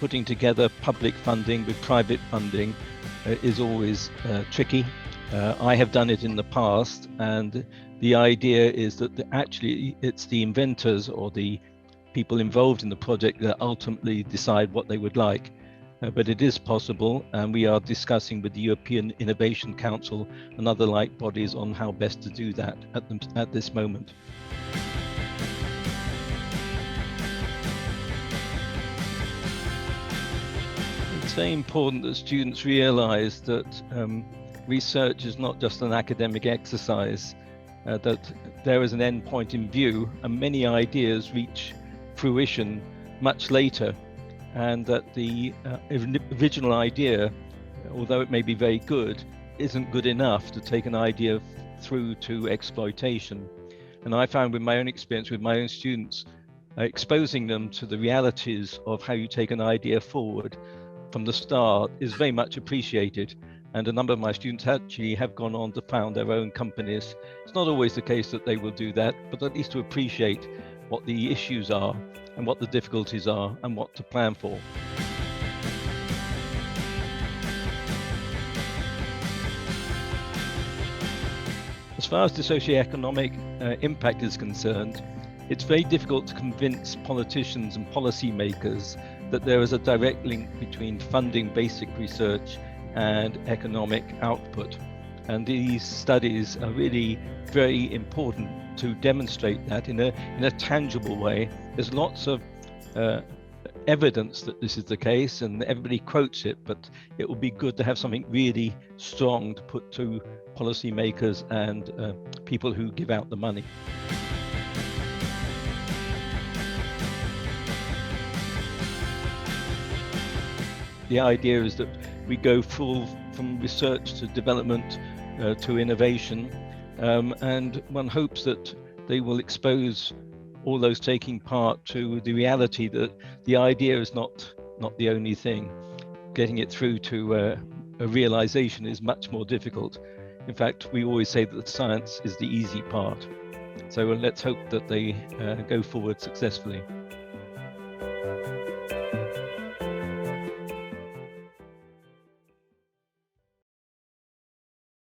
putting together public funding with private funding is always tricky. I have done it in the past, and the idea is that actually it's the inventors or the people involved in the project that ultimately decide what they would like. But it is possible, and we are discussing with the European Innovation Council and other like bodies on how best to do that at this moment. It's very important that students realize that research is not just an academic exercise, that there is an end point in view, and many ideas reach fruition much later, and that the original idea, although it may be very good, isn't good enough to take an idea through to exploitation. And I found with my own experience with my own students, exposing them to the realities of how you take an idea forward from the start is very much appreciated. And a number of my students actually have gone on to found their own companies. It's not always the case that they will do that, but at least to appreciate what the issues are and what the difficulties are and what to plan for. As far as the socioeconomic impact is concerned, it's very difficult to convince politicians and policymakers that there is a direct link between funding basic research and economic output. And these studies are really very important to demonstrate that in a tangible way. There's lots of evidence that this is the case, and everybody quotes it, but it would be good to have something really strong to put to policymakers and people who give out the money. The idea is that we go full from research to development to innovation, and one hopes that they will expose all those taking part to the reality that the idea is not the only thing. Getting it through to a realization is much more difficult. In fact, we always say that science is the easy part. So let's hope that they go forward successfully.